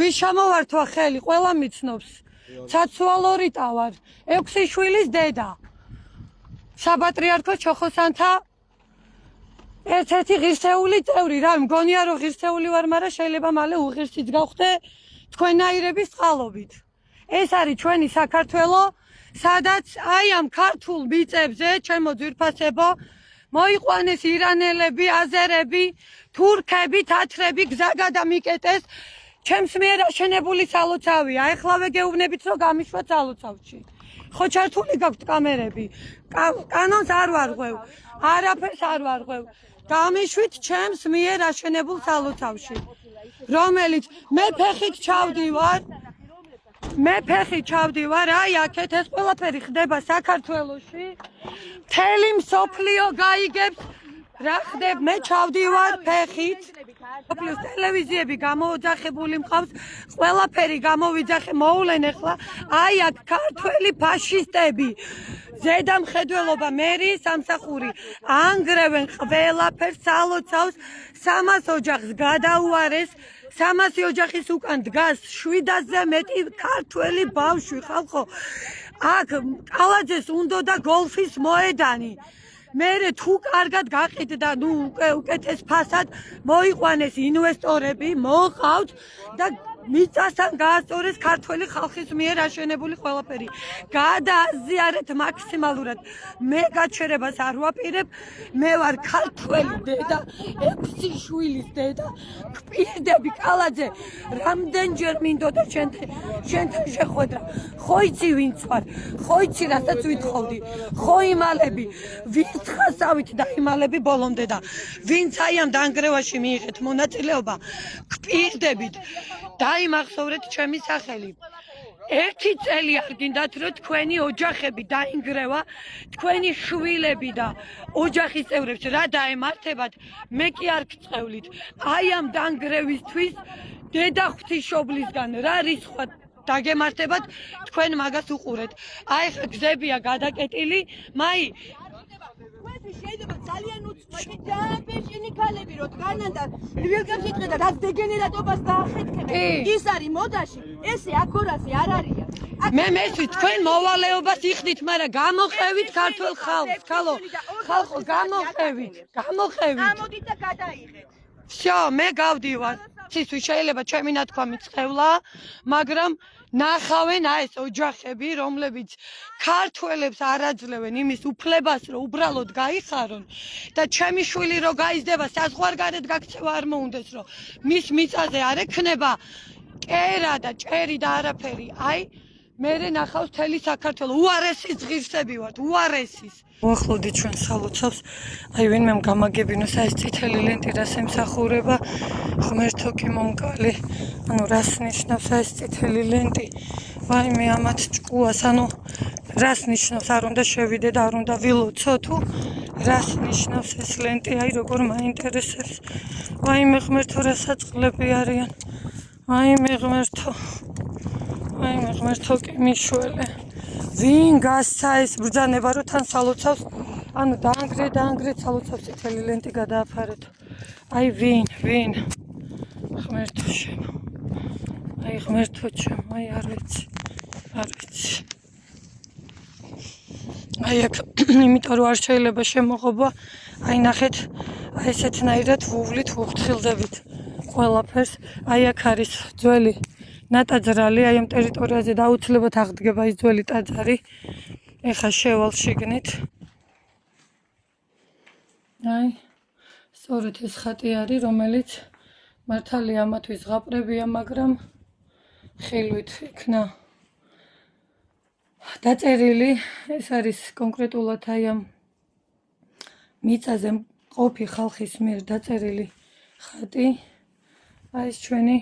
ვის შემოვართვა ხელი, ყველა მიცნობს. ცაცვალო რიტა ვარ, 6 შვილის დედა. საპატრიარქო ჩოხოსანთა ერთ-ერთი ღირსეული წევრი, რა მგონია რომ ღირსეული ვარ, მაგრამ შეიძლება მალე უღირსიც გავხდე თქვენაირების წყალობით. ეს არის ჩვენი საქართველო, სადაც აი ამ ქართულ მიწებზე, ჩემო ძვირფასებო, მოიყვანეს ირანელები, აზერები, თურქები, თათრები, გზა გადამიკეტეს ჩემს მიერ აშენებული სალოცავია. ეხლავე გეუბნებით რომ გამიშვათ სალოცავში. ხო ჩართული გაქვთ კამერები? კანონს არ ვარღვევ, არაფერს არ ვარღვევ. გამიშვით ჩემს მიერ აშენებულ სალოცავში, რომელიც მე ფეხით ჩავდივარ, აი აქეთ ეს ყველაფერი ხდება საქართველოში. მთელი მსოფლიო გაიგებს რა ხდება, მე ჩავდივარ ფეხით. მსოფლიოს ტელევიზიები გამოოძახებული მყავს, ყველაფერი გამოვიძახე, მოვლენ ახლა აი აქ ქართველი ფაშისტები. ზედამხედველობა მერიის სამსახური ანგრევენ ყველაფერს სალოცავს, 300 ოჯახს გადაუარეს, 300 ოჯახის უკან დგას 700-ზე მეტი ქართველი ბავშვი, ხალხო. აქ კალაძეს უნდოდა გოლფის მოედანი. მერე თუ კარგად გაყიდდა, ნუ უკეთეს ფასად მოიყვანეს ინვესტორები, მოყავთ და მიწასთან გაასწორეს ქართველი ხალხის მიერ აშენებული ყველაფერი. გადააზიარეთ მაქსიმალურად. მე გაჩერებას არ ვაპირებ, მე ვარ ქართველი დედა, 6 შვილის დედა. გპირდები კალაძე, რამდენჯერ მინდოდა შენთან შეხვედრა. ხო იცი ვინც ვარ, ხო იცი რასაც ვითხოვდი, ხო იმალები, ვინც ხასავით დაიმალები ბოლომდე და ვინც აი ამ დანგრევაში მიიღეთ მონაწილეობა, გპირდებით. დაიმახსოვრეთ ჩემი სახელი. 1 წელი არ გინდათ რომ თქვენი ოჯახები დაინგრევა, თქვენი შვილები და ოჯახის წევრებს რა დაემართებათ, მე კი არ გწევლით. აი ამ დანგრევისთვის დედა ღვთისმშობლისგან რა რისხვა დაგემართებათ, თქვენ მაგას უყურეთ. აი ხა გზებია გადაკეტილი, მაი შეიძლება ძალიან უცბად დააბეჭინი ქალები რო დგანან და ვილკებს იტყდა რაც დეგენერატობას დაახეთქებენ. ის არის მოდაში, ესე აქორაზე არ არია. მე მესვით თქვენ მოვალეობას იხდით, მაგრამ გამოყევით ქართულ ხალხს, ხალხო გამოყევით. ამოდით და გადაიღეთ. всё, მე გავდივარ. ცისთვის შეიძლება ჩემი ნათქვამი წყევლა, მაგრამ ნახავენ აი ეს ოჯახები, რომლებიც ქართველებს არ აძლევენ იმის უფლებას, რომ უბრალოდ გაიხარონ და ჩემი შვილი რო გაიზრდება, საზღვარგარეთ გაქცევა არ მოუნდეს, რომ მის მიწაზე არ ექნება კერა და ჭერი და არაფერი. აი მერე ნახავს მთელი საქართველო, უარესის ღირსები ვართ, უარესის. მოახლოვდით ჩვენ სალოცავს, აი ვინმე გამაგებინოს ეს წითელი ლენტი რას ემსახურება, ღმერთო კი მომკალი, ანუ რას ნიშნავს ეს წითელი ლენტი, ვაიმე ამათ ჭკუას, ანუ რას ნიშნავს, არ უნდა შევიდე და არ უნდა ვილოცო თუ რას ნიშნავს ეს ლენტი, აი როგორ მაინტერესებს, ვაიმე ღმერთო რა საწყლები არიან, ვაიმე ღმერთო კი მიშველე. ვინ გასცა ეს ბრძანება რომ თან სალოცავს, ანუ დაანგრეთ სალოცავს წითელი ლენტი გადააფარეთ. აი ვინ ღმერთო შემო, აი ღმერთო ჩემო, აი არ ვიცი. აი აქ იმიტომ რომ არ შეიძლება შემოღობა, აი ნახეთ, აი ესეთნაირად ვუვლით, ვუხთხილდებით ყველაფერს. აი აქ არის ძველი ნატაძრალი, აი ამ ტერიტორიაზე დაუცლებად აღდგება ის ძველი ტაძარი. ეხა შევალ შიგნით. აი, სწორედ ეს ხატი არის, რომელიც მართალია ამათვის ზღაპრებია, მაგრამ ხილვით იქნა დაწერილი. ეს არის კონკრეტულად აი ამ მიწაზე მყოფი ხალხის მიერ დაწერილი ხატი. აი ეს ჩვენი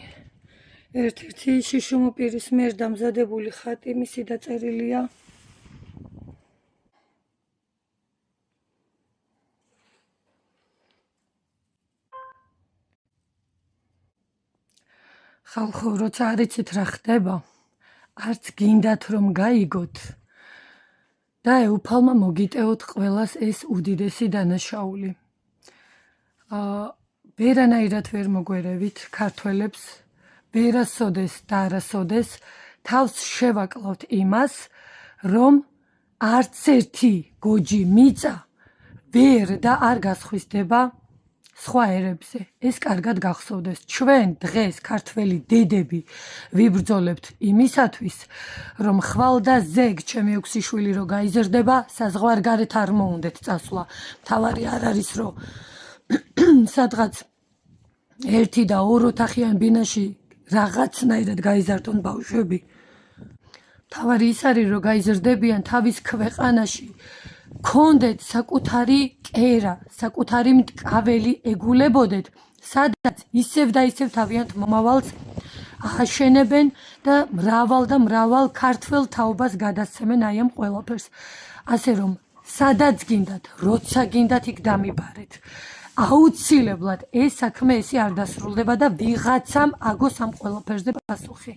ერთ-ერთი შიშუმ პირის მიერ დამზადებული ხატი, მისი დაწერილია. ხალხო, როცა არ იცით რა ხდება, არც გინდათ რომ გაიგოთ და ეუფალმა მოგიტევოთ ყველას ეს უდიდესი დანაშაული. ვერანაირად ვერ მოგვერევით ქართველებს, ვერასოდეს და არასოდეს თავს შევაკლავთ იმას, რომ არც ერთი გოჯი მიწა ვერ და არ გასხვისდება სხვა ერებზე. ეს კარგად გახსოვდეს. ჩვენ დღეს ქართველი დედები ვიბრძოლებთ იმისათვის, რომ ხვალ და ზეგ ჩემი 6 შვილი რო გაიზრდება, საზღვარგარეთ არ მოუნდეთ წასვლა. მთავარი არ არის, რომ სადღაც 1 და 2 ოთახიან ბინაში რაღაცნაირად გაიზარდონ ბავშვები. მთავარი ის არის, რომ გაიზრდებიან თავის ქვეყანაში, გქონდეთ საკუთარი კერა, საკუთარი მტკაველი ეგულებოდეთ, სადაც ისევ და ისევ თავიანთ მომავალს აშენებენ და მრავალ ქართველ თაობას გადასცემენ აი ამ ყველაფერს. ასე რომ, სადაც გინდათ, როცა გინდათ იქ დამიბარეთ. აუცილებლად ეს საქმე ესე არ დასრულდება და ვიღაცამ აგოს ამ ყველაფერზე პასუხი.